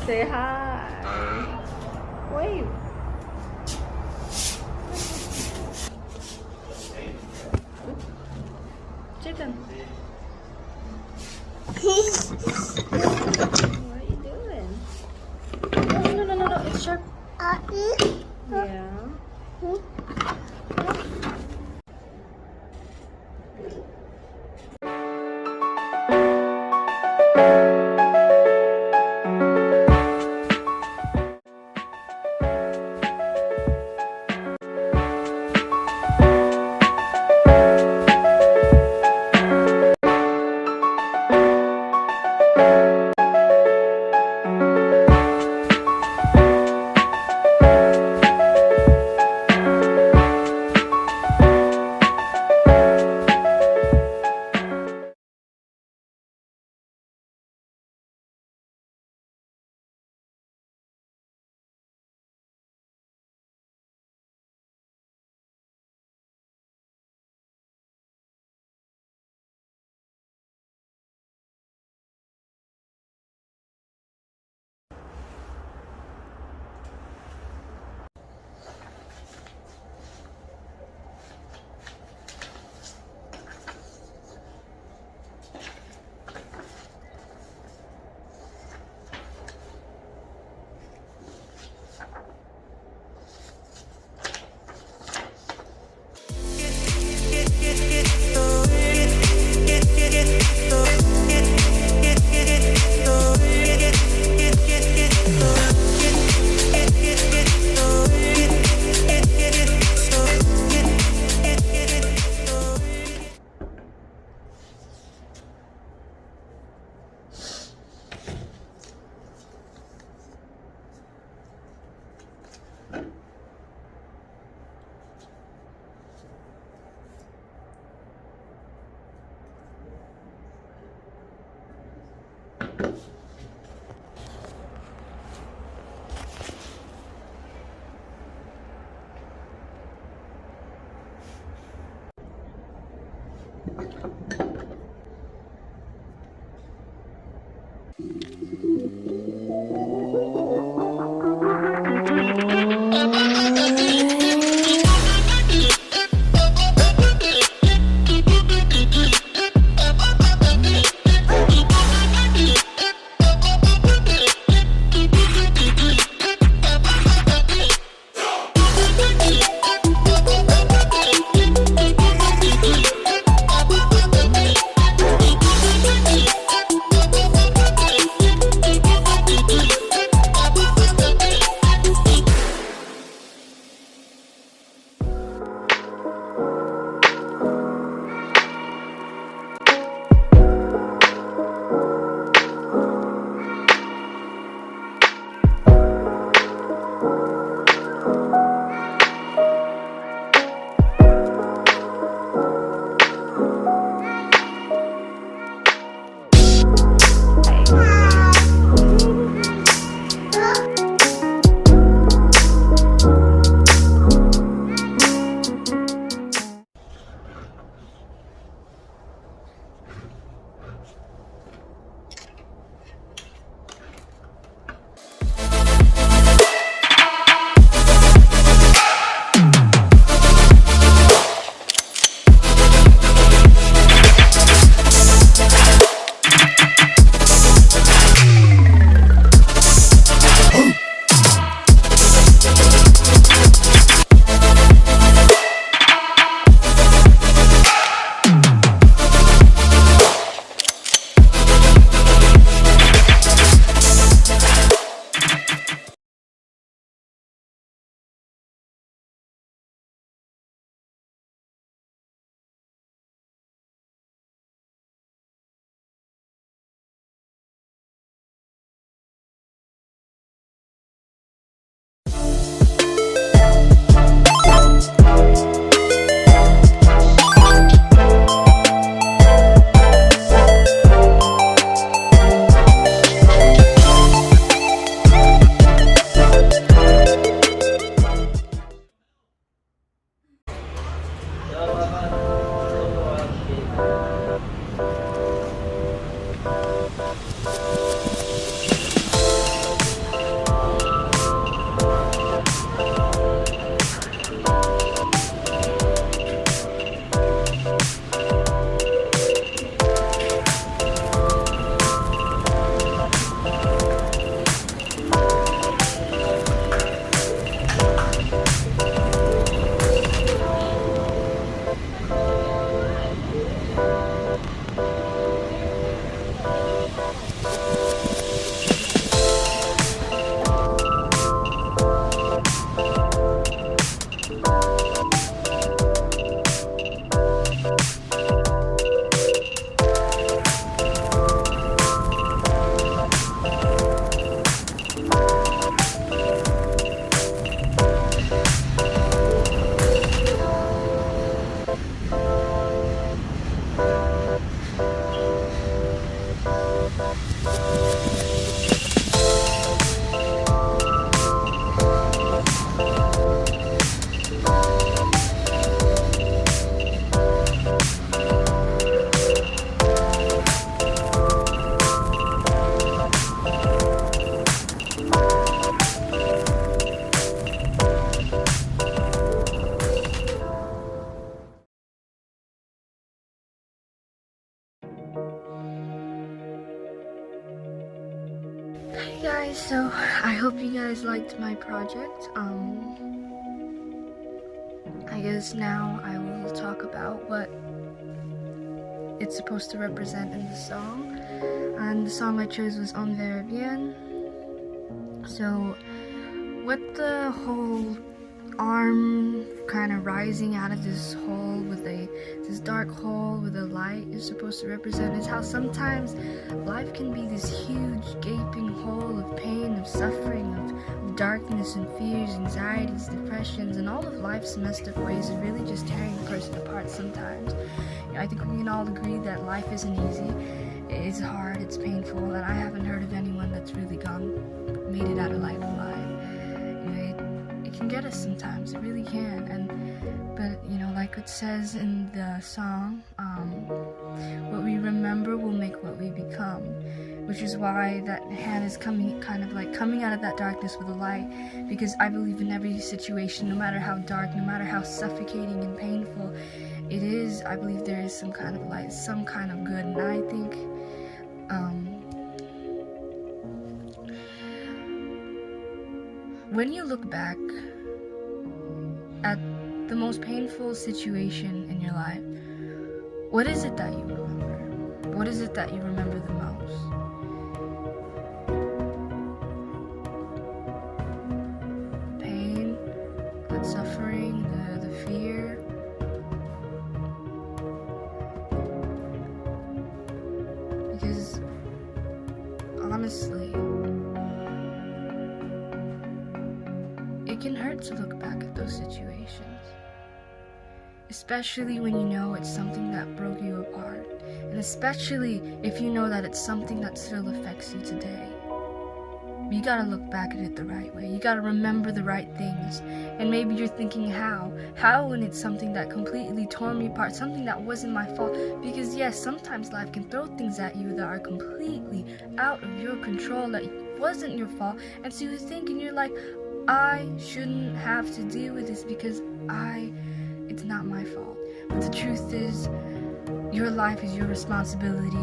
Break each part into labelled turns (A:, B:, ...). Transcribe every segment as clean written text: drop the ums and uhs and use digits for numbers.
A: Say hi. Wave. Chicken. What are you doing? No. It's sharp. Yeah.
B: guys, so I hope you guys liked my project. I guess now I will talk about what it's supposed to represent in the song. And the song I chose was On Verra. So with the whole arm kind of rising out of this hole with this dark hole with a light is supposed to represent is how sometimes life can be this huge gaping hole of pain, of suffering, of darkness and fears, anxieties, depressions, and all of life's messed up ways of really just tearing a person apart sometimes. You know, I think we can all agree that life isn't easy. It's hard, it's painful, and I haven't heard of anyone that's really made it out of life alive. You know, it can get us sometimes, it really can. But you know, like it says in the song, what we remember will make what we become, which is why that hand is coming out of that darkness with a light, because I believe in every situation, no matter how dark, no matter how suffocating and painful it is, I believe there is some kind of light, some kind of good. And I think when you look back at the most painful situation in your life, what is it that you remember? What is it that you remember the most? The pain, the suffering, the fear. Because honestly, it can hurt to look back at those situations, especially when you know it's something that broke you apart, and especially if you know that it's something that still affects you today. You gotta look back at it the right way. You gotta remember the right things. And maybe you're thinking, how when it's something that completely tore me apart, something that wasn't my fault? Because yes, sometimes life can throw things at you that are completely out of your control, that wasn't your fault. And so you think, and you're like, I shouldn't have to deal with this because it's not my fault. But the truth is, your life is your responsibility,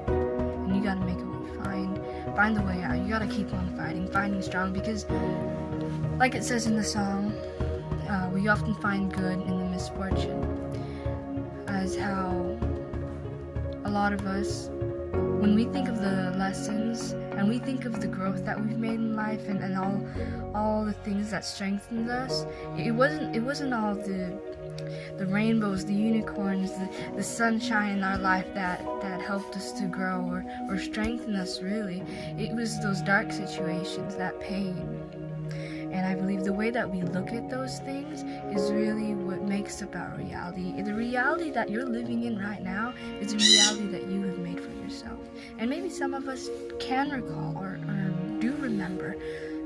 B: and you gotta make a way, find the way out. You gotta keep on fighting strong, because like it says in the song, we often find good in the misfortune, as how a lot of us, when we think of the lessons and we think of the growth that we've made in life and all the things that strengthened us, it wasn't all the rainbows, the unicorns, the sunshine in our life that helped us to grow or strengthen us, really. It was those dark situations, that pain. And I believe the way that we look at those things is really what makes up our reality. The reality that you're living in right now is a reality that you have made for yourself. And maybe some of us can recall or do remember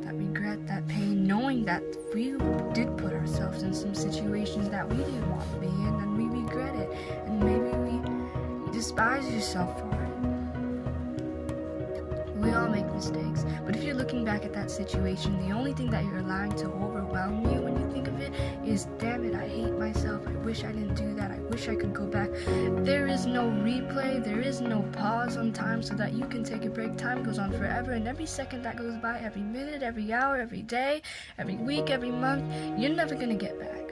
B: that regret, that pain, knowing that we did put ourselves in some situations that we didn't want to be in, and we regret it. And maybe you despise yourself for it. We all make mistakes, but if you're looking back at that situation, the only thing that you're allowing to overwhelm you when you think of it is, damn it, I hate myself, I wish I didn't do that, I wish I could go back. There is no replay, there is no pause on time so that you can take a break. Time goes on forever, and every second that goes by, every minute, every hour, every day, every week, every month, you're never gonna get back.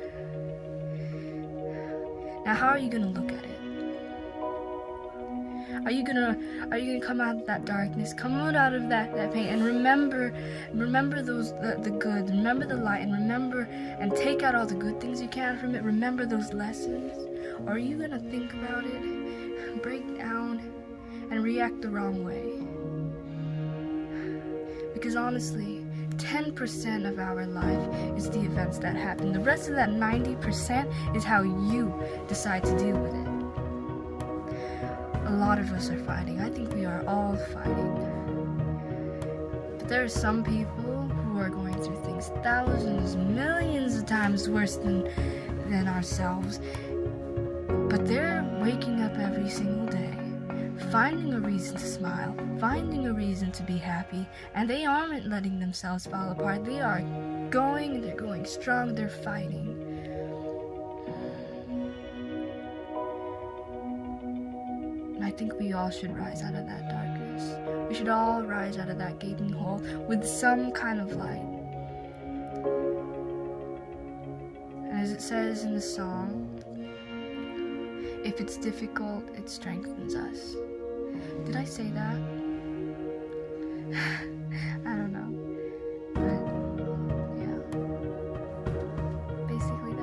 B: Now, how are you gonna look at it? Are you gonna come out of that darkness, come out of that pain, and remember those the good, remember the light, and remember and take out all the good things you can from it, remember those lessons? Or are you gonna think about it, break down, and react the wrong way? Because honestly, 10% of our life is the events that happen. The rest of that 90% is how you decide to deal with it. A lot of us are fighting. I think we are all fighting. But there are some people who are going through things thousands, millions of times worse than ourselves. But they're waking up every single day, finding a reason to smile, finding a reason to be happy, and they aren't letting themselves fall apart. They are going, and they're going strong, they're fighting. I think we all should rise out of that darkness. darkness. We should all rise out of that gaping hole with some kind of light. And as it says in the song, if it's difficult, it strengthens us. Did I say that? I don't know. But yeah. Basically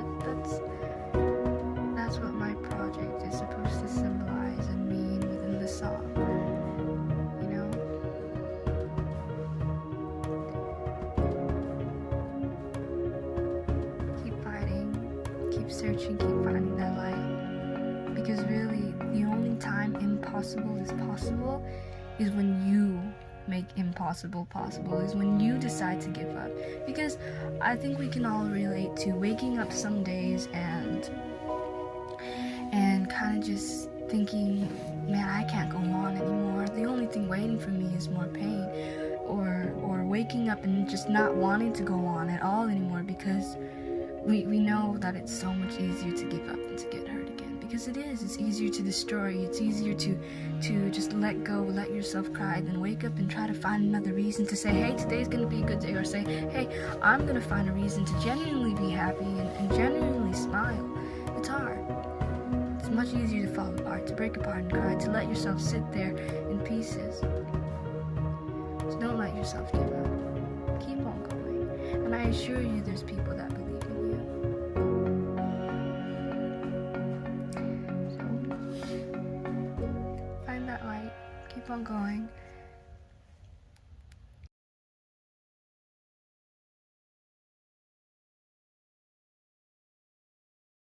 B: that's what my project is supposed to symbolize and mean within the song. You know? Keep fighting, keep searching, keep finding that light. Because really, the only time impossible is possible is when you make impossible possible, is when you decide to give up. Because I think we can all relate to waking up some days and kind of just thinking, man, I can't go on anymore. The only thing waiting for me is more pain. Or waking up and just not wanting to go on at all anymore, because we know that it's so much easier to give up than to get hurt again. Because it's easier to destroy, it's easier to just let go, let yourself cry, than wake up and try to find another reason to say, hey, today's gonna be a good day, or say, hey, I'm gonna find a reason to genuinely be happy and genuinely smile. It's hard. It's much easier to fall apart, to break apart and cry, to let yourself sit there in pieces. So don't let yourself give up. Keep on going. And I assure you there's people that believe in you. So find that light. Keep on going.